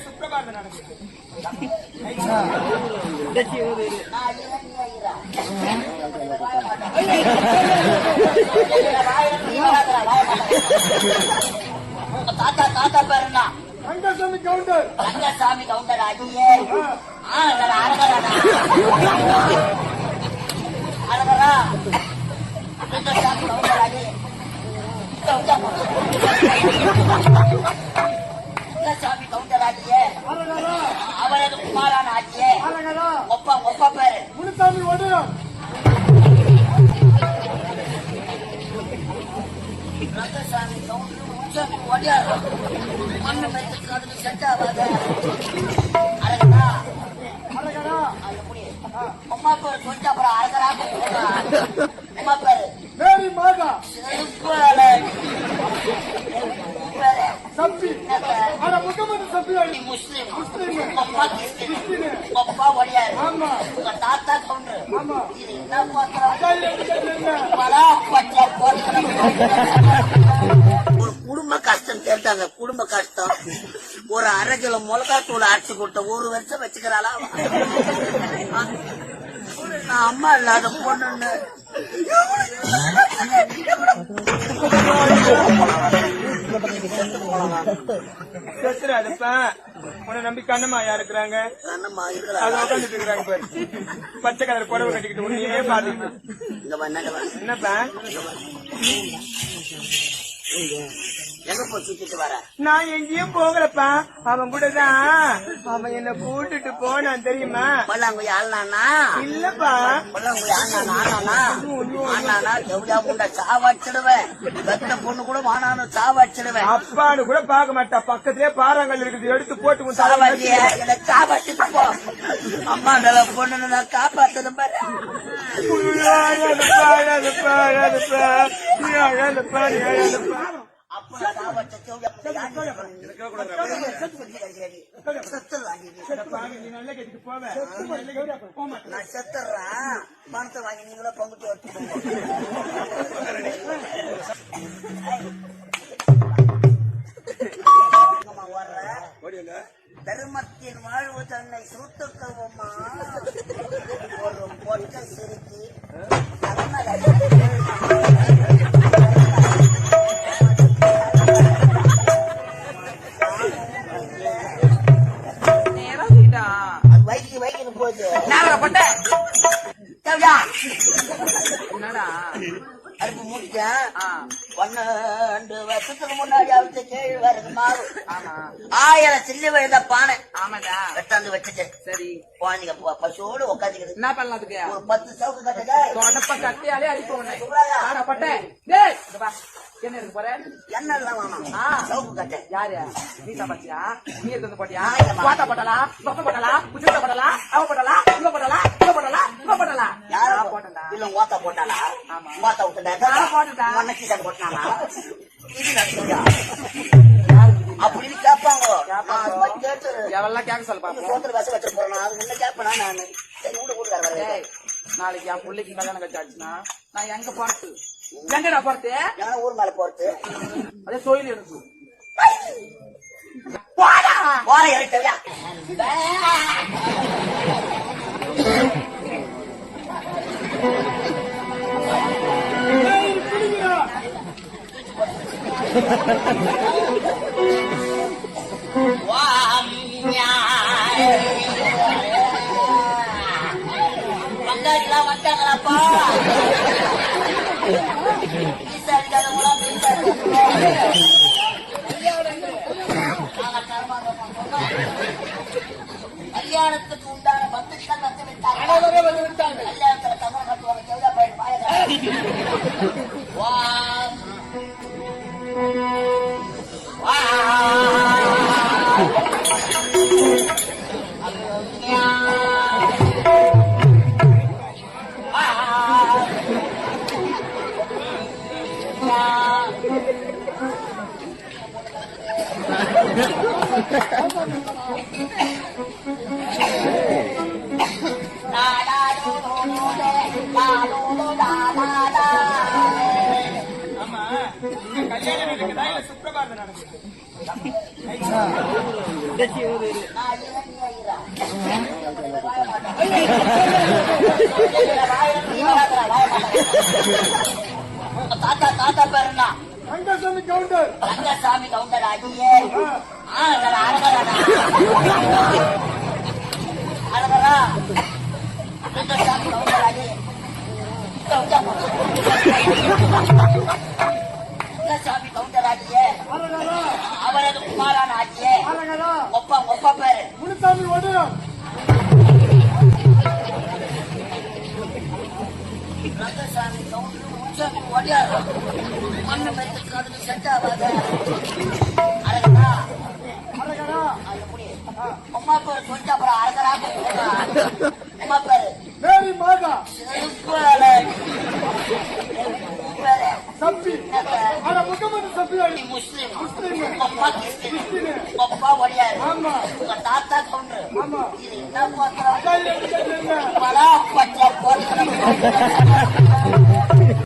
சுப்பிரபாதம் நடக்குது. தாத்தா தாத்தா பேருண்ணா ரங்கசாமி கவுண்டர். ரங்கசாமி கவுண்டர் ஆகியே அழகரா அழகரா ரங்கசாமி கவுண்டர் ஆகி ரங்கசாமி கவுண்டர் ஆகியே அவரது குமாரான் ஆகியே ஒப்பா ஒப்பா பேரு முனுசாமி ஒடியார். ரங்கசாமி கவுண்டர் முனுசாமி ஒடியார் மண்ணு மெத்துக்கு அதுக்கு செட் ஆகாத அழகரா அம்மா பேரு சொல்லிட்டு அப்புறம் அழகரா அம்மா பேரு மேரி மாதா சப்பி. முகமது சப்பி முஸ்லிம் முஸ்லிம். அப்பா ஒடியாரு ஆமா. உங்க தாத்தா கவுண்டர் ஆமா. இது என்ன பாத்திரம் ஒரு குடும்ப கஷ்டம் கேட்டாங்க. குடும்ப கஷ்டம் ஒரு அரை கிலோ மிளகாத்தூள் அரைச்சு கொடுத்த ஒரு வருஷம் வச்சுக்கிறாளா? நான் அம்மா இல்லாத பொண்ணு உன்னை நம்பி கண்ணம்மாயா இருக்கிறாங்க. பச்சை கலர் புடவை கட்டிக்கிட்டு உன்னையே பாத்துக்கிட்டு என்னப்பா எங்க போய் சுத்திட்டு வர? நான் எங்கேயும் போகலப்பா. அவன் கூடதான் அவன் என்ன கூட்டிட்டு போனான் தெரியுமா? பல்லாங்குழி ஆள்னானா? இல்லப்பா. பல்லாங்குழி ஆள்னானா எவ்வளவு முண்டை சாவடிச்சிடுவேன். பெத்த பொண்ணு கூட வானானும் சாவடிச்சிடுவேன். அப்பான்னு கூட பாக்க மாட்டா. பக்கத்திலே பாறாங்கல் இருக்குது, எடுத்து போட்டு சாவடிய சாவடிச்சுட்டு போ. அம்மா நல்ல பொண்ணு நான் காப்பாத்தது பாரு. நான் செத்துறேன். பணத்தை வாங்கி நீங்களே பங்குட்டு வர தர்மத்தின் வாழ்வு தன்னை சுருத்துக்கவுமா ஒரு பொட்டை சிரிக்கி வைக்கணும் போது அடுப்பு முடிச்சேன். 12 வருஷத்துக்கு முன்னாடி அவருக்கு கேள்வி வருது மாவு 1000 சில்லி விழுந்த பானை வெட்டாந்து வச்சுட்டு சரி குழந்தைங்க பசோடு உட்காந்துக்குது. என்ன பண்ணலாதுக்கு ஒரு 10 சவுக்கு கட்டத கட்டியாலே அடிப்போம். என்ன இருக்கு போற என்ன சவுக்கு கட்ட யாரு நீ சமைச்சியா? நீ எடுத்து போட்டியா? பாட்டா போட்டலா, சொத்த போட்டலா, குச்சிட்ட போட்டலா, அவ போட்டலா, இங்க போட்டலா, இங்க போட்டலா, இங்க போட்டலா, யாரா போட்டலா? இல்ல ஓத்தா போட்டாளா? ஓத்தா விட்டுட்டா போட்டுட்டா மண்ணக்கி தான் போட்டானா? இது நடக்குதா அப்படின்னு கேட்பாங்க. எவெல்லாம் கேட்க சொல்ல பாப்போம். சோத்துல வச வச்சு போறேன். அது முன்ன கேட்பேனா நானு? சரி வீடு நாளைக்கு என் பிள்ளைக்கு கல்யாணம் கட்டாச்சுன்னா நான் எங்க போறது? எங்கடா போறது? ஊர் மேல போறது அதே கோயில் இருக்கு. போற இறட்டா வந்தாங்களா வந்தாங்களாப்பா? கல்யாணத்துக்கு உண்டான பத்துக்கள் வந்து விட்டாங்க. கல்யாணத்துல தமிழ் கட்டுவாங்க. எவ்வளவு பயிர் பாயகம் ஆமா கல்யாணம் நடக்குதா இல்ல சுப்பிரபாதம் நடக்குது? தாத்தா தாத்தா பேர் என்ன? ரங்கசாமி கவுண்டர். ரங்கசாமி கவுண்டர் ஆகியே அழகரா அழகரா ரங்கசாமி கவுண்டர் ஆகியே ரங்கசாமி கவுண்டர் ஆகியே அவரது குமாரான ஆகியே ஒப்பா பேரு முனுசாமி ஒடியம். ரங்கசாமி கவுண்டர் முனுசாமி ஒடியார் மண்ணு மைத்துக்கு அதுக்கு செட் ஆகாத அழகரா அம்மா பேரு சொல்லிட்டு அப்புறம் அழகரா அம்மா பேரு மேரி மாதா சப்பி. ஆனா முகமது சப்பி முஸ்லிம் முஸ்லிம். அப்பா கிறிஸ்டின் அப்பா ஒடியாரு ஆமா உங்க தாத்தா கவுண்டர் ஆமா. இது என்ன பாத்திரம் அதான் என்ன? பலா பச்சை போட்டு